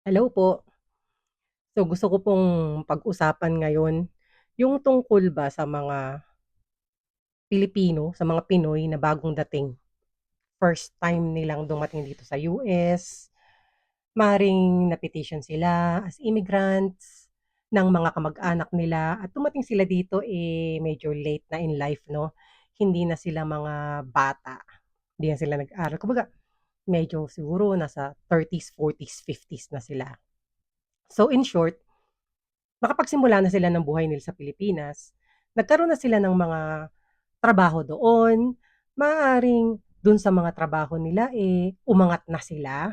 Hello po. So gusto ko pong pag-usapan ngayon yung tungkol ba sa mga Pilipino, sa mga Pinoy na bagong dating. First time nilang dumating dito sa US, maaaring na-petition sila as immigrants ng mga kamag-anak nila at dumating sila dito, medyo late na in life 'no. Hindi na sila mga bata, hindi na sila nag-aral. Kumbaga medyo siguro nasa 30s, 40s, 50s na sila. So in short, nakapagsimula na sila ng buhay nila sa Pilipinas, nagkaroon na sila ng mga trabaho doon, maaaring dun sa mga trabaho nila, umangat na sila,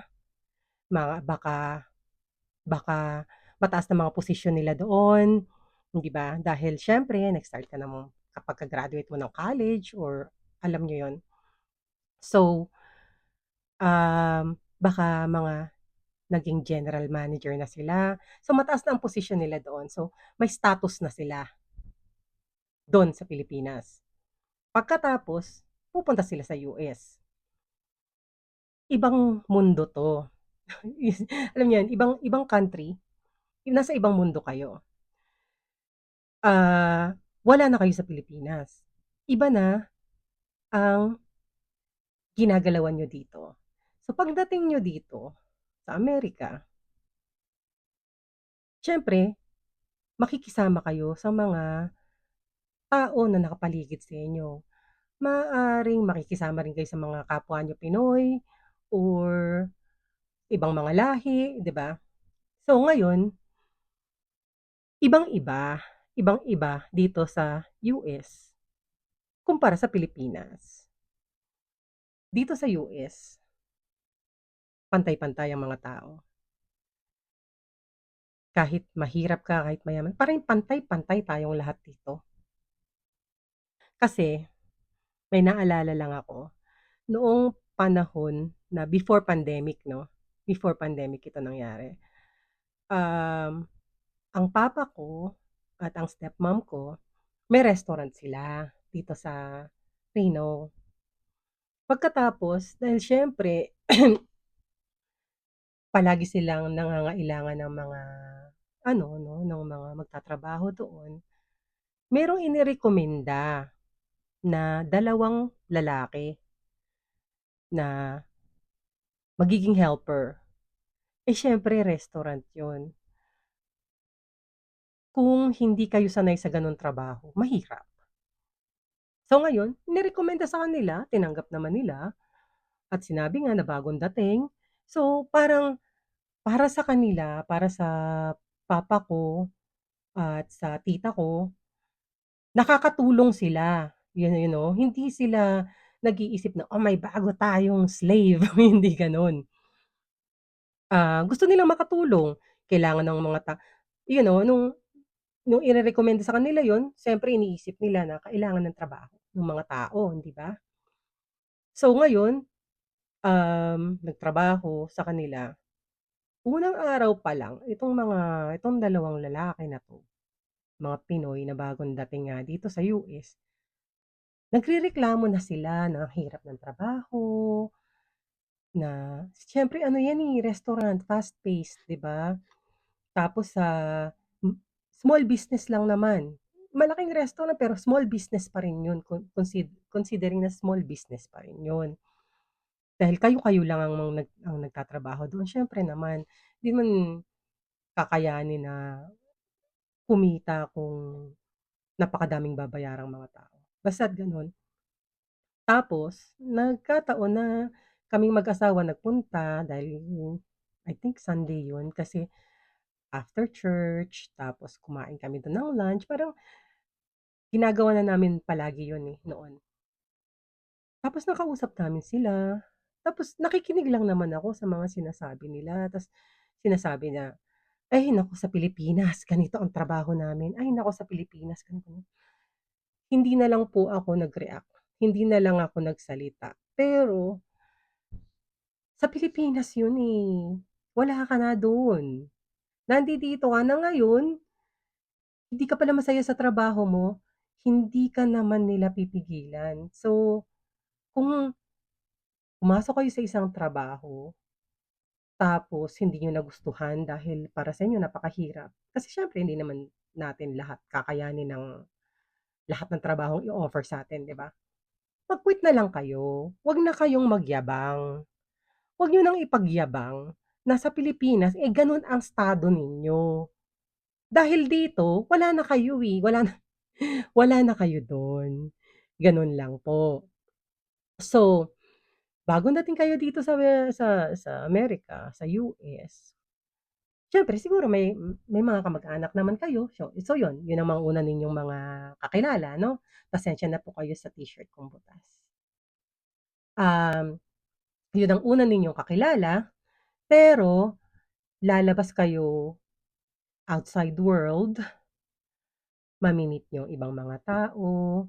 mga baka baka mataas na mga posisyon nila doon, hindi ba? Dahil siyempre nag-start ka ng kapagka-graduate mo ng college or alam niyo yon. So, baka mga naging general manager na sila, so mataas na ang posisyon nila doon. So, may status na sila dun sa Pilipinas. Pagkatapos, pupunta sila sa US. Ibang mundo 'to. Alam niyo 'yun, ibang ibang country, nasa ibang mundo kayo. Wala na kayo sa Pilipinas. Iba na ang ginagalawan niyo dito. So pagdating niyo dito sa Amerika, siyempre makikisama kayo sa mga tao na nakapaligid sa inyo. Maaaring makikisama rin kayo sa mga kapwa niyo Pinoy or ibang mga lahi, 'di ba? So ngayon, ibang-iba, ibang-iba dito sa US kumpara sa Pilipinas. Dito sa US, pantay-pantay ang mga tao. Kahit mahirap ka, kahit mayaman, parang pantay-pantay tayong lahat dito. Kasi may naalala lang ako, noong panahon na before pandemic 'no, before pandemic ito nangyari. Um, ang papa ko at ang stepmom ko, may restaurant sila dito sa Reno. Pagkatapos dahil siyempre palagi silang nangangailangan ng mga ano 'no, ng mga magtatrabaho doon. Merong inirekomenda na dalawang lalaki na magiging helper. Siyempre restaurant 'yun. Kung hindi kayo sanay sa gano'ng trabaho, mahirap. So ngayon, nirekomenda sa kanila, tinanggap naman nila at sinabi nga na bagong dating. So parang para sa kanila, para sa papa ko at sa tita ko, nakakatulong sila, you know, hindi sila nag-iisip na, "Oh, may bago tayong slave." Hindi gano'n. Gusto nilang makatulong, kailangan ng mga you know, nung irerekomenda sa kanila 'yun, siyempre iniisip nila na kailangan ng trabaho ng mga tao, hindi ba? So ngayon, nagtrabaho sa kanila, unang araw pa lang itong dalawang lalaki na 'to, mga Pinoy na bagong dating nga dito sa US, nagrereklamo na sila na ang hirap ng trabaho, na siyempre ano 'yan, restaurant, fast-paced, 'di ba? Tapos sa hmm, small business lang naman. Malaking restaurant pero small business pa rin 'yun considering na small business pa rin 'yun. Dahil kayo-kayo lang ang nagtatrabaho doon, siyempre naman 'di man kakayanin na kumita kung napakadaming babayarang mga tao, basta't gano'n. Tapos nagkataon na kaming mag-asawa nagpunta dahil I think Sunday 'yun kasi after church tapos kumain kami dun ng lunch, parang ginagawa na namin palagi 'yun, noon. Tapos nakausap namin sila, tapos nakikinig lang naman ako sa mga sinasabi nila, ta's sinasabi na, "Ay naku sa Pilipinas ganito ang trabaho namin, ay naku sa Pilipinas ganito." Hindi na lang po ako nag-react, hindi na lang ako nagsalita, pero sa Pilipinas 'yun, wala ka na dun. Nandidito ka na ngayon, hindi ka pala masaya sa trabaho mo, hindi ka naman nila pipigilan. So, kung pumasok kayo sa isang trabaho, tapos hindi niyo nagustuhan dahil para sa inyo napakahirap. Kasi siyempre hindi naman natin lahat kakayanin ng lahat ng trabahong i-offer sa'tin, 'di ba? Mag-quit na lang kayo, 'wag na kayong magyabang. 'Wag niyo nang ipagyabang na sa Pilipinas, eh, gano'n ang estado ninyo. Dahil dito wala na kayo, eh, wala na kayo do'n, gano'n lang po. So, bagong dating kayo dito sa Amerika, sa US, siyempre siguro may mga kamag-anak naman kayo, so 'yun ang mga una ninyong mga kakilala 'no. Pasensya na po kayo sa t-shirt kong butas. Um, 'Yun ang una ninyong kakilala, pero lalabas kayo outside world, mami-meet niyo ang ibang mga tao,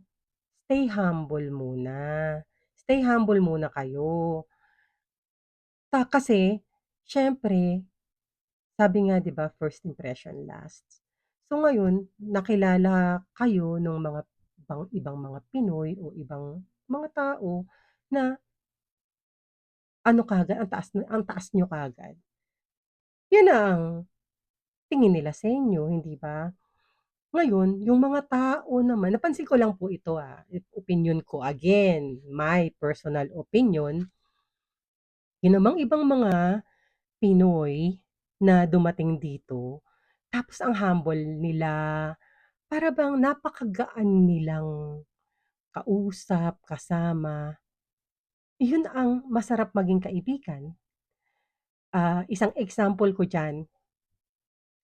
stay humble muna. Stay humble muna kayo. Kasi siyempre sabi nga 'di ba, first impression lasts. So ngayon, nakilala kayo nung mga ibang mga Pinoy o ibang mga tao na ano kaagad, ang taas niyo kaagad. 'Yun na ang tingin nila sa inyo, hindi ba? Ngayon, yung mga tao naman napansin ko lang po ito, opinyon ko, again, my personal opinion, yun namang ibang mga Pinoy na dumating dito, tapos ang humble nila, para bang napakagaan nilang kausap, kasama. Yun ang masarap maging kaibigan. Isang example ko diyan,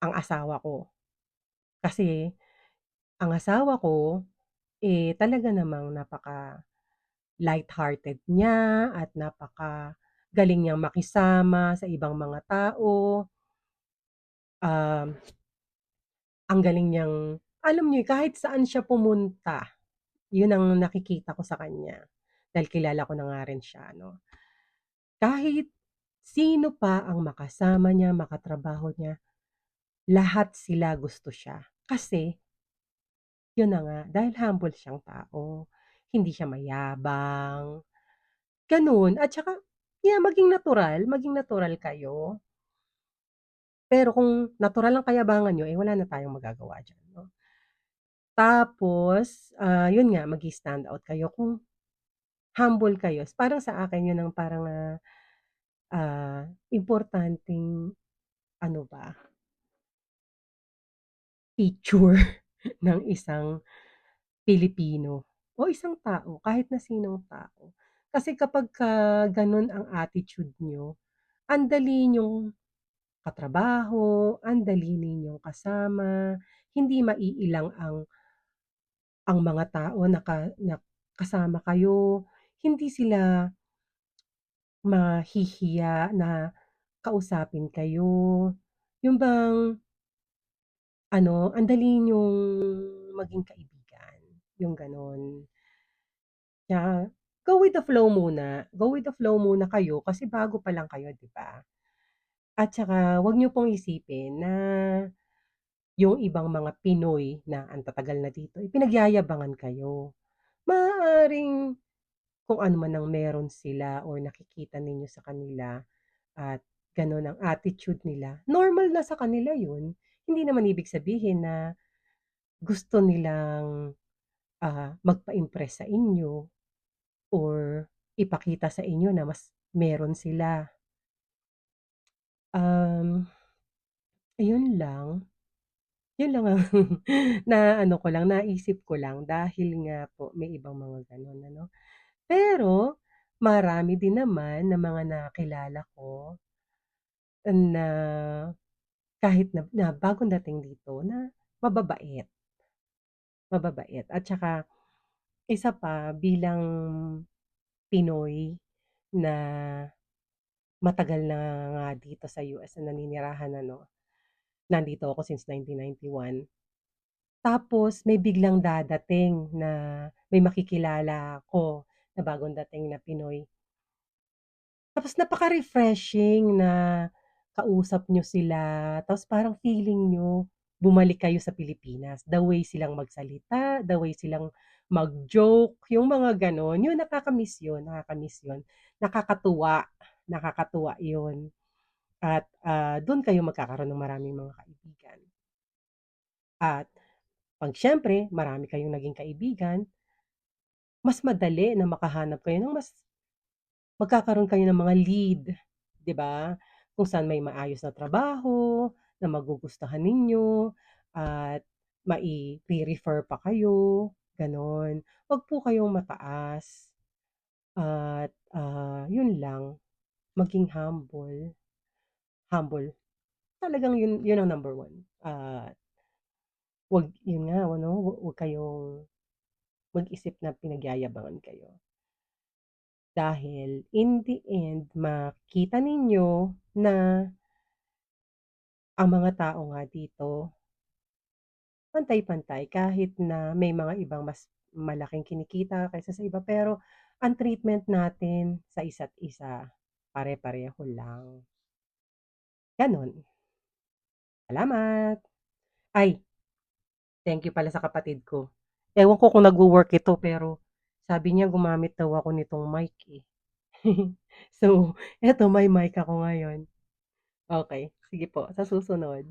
ang asawa ko. Kasi ang asawa ko, talaga namang light-hearted niya at napakagaling niyang makisama sa ibang mga tao. Um, ang galing niyang alam niyo kahit saan siya pumunta, 'yun ang nakikita ko sa kanya. Dahil kilala ko na nga rin siya 'no. Kahit sino pa ang makasama niya, makatrabaho niya, lahat sila gusto siya. Kasi 'yun na nga, dahil humble siyang tao, hindi siya mayabang, gano'n. At saka maging natural kayo. Pero kung natural ang kayabangan niyo, wala na tayong magagawa diyan 'no. Tapos, 'yun nga mag-i-stand out kayo kung humble kayo. Parang sa akin 'yun ang parang, importanteng ano ba, feature ng isang Pilipino o isang tao, kahit na sinong tao. Kasi kapagka gano'n ang attitude niyo, ang dali niyong katrabaho, ang dali ninyong kasama, hindi maiilang ang mga tao na kasama kayo, hindi sila mahihiya na kausapin kayo. Yung bang ano, ang dali niyong maging kaibigan, yung gano'n. Kaya go with the flow muna kayo kasi bago pa lang kayo, 'di ba? At saka huwag niyo pong isipin na yung ibang mga Pinoy na ang tatagal na dito, pinagyayabangan kayo. Maaaring kung ano man ang meron sila or nakikita ninyo sa kanila at gano'n ang attitude nila, normal na sa kanila 'yun. Hindi naman ibig sabihin na gusto nilang, magpa-impress sa inyo or ipakita sa inyo na mas meron sila. Um, Ayun lang. 'Yun lang ang na-ano ko lang, naisip ko lang dahil nga po may ibang mga gano'n ano. Pero marami din naman na mga nakilala ko na kahit na bagong dating dito na mababait, mababait at saka isa pa bilang Pinoy na matagal na nga dito sa US na naninirahan ano, nandito ako since 1991. Tapos may biglang dadating na may makikilala ko na bagong dating na Pinoy. Tapos napaka-refreshing na kausap niyo sila, tapos parang feeling niyo bumalik kayo sa Pilipinas. The way silang magsalita, the way silang mag-joke, yung mga gano'n. Yun, nakaka-miss yun, nakaka-miss yun. Nakakatuwa, nakakatuwa yun. at, dun kayo magkakaroon ng maraming mga kaibigan. At 'pag siyempre marami kayong naging kaibigan, mas madali na makahanap kayo ng magkakaroon kayo ng mga lead, 'di ba? Kung saan may maayos na trabaho, na magugustuhan ninyo at mai-re-refer pa kayo, gano'n. 'Wag po kayong mataas at, yun lang, maging humble. Humble, talagang yun ang number one. At 'wag yun nga ano, 'wag kayong mag-isip na pinagyayabangan kayo. Dahil in the end makikita ninyo na ang mga tao nga dito pantay-pantay kahit na may mga ibang mas malaking kinikita kaysa sa iba, pero ang treatment natin sa isa't isa pare-pareho lang, gano'n. Salamat. Ay, thank you pala sa kapatid ko. Ewan ko kung nagwo-work ito pero sabi niya gumamit daw ako nitong mic, eh. So, eto may mic ako ngayon. Okey, sige po sa susunod.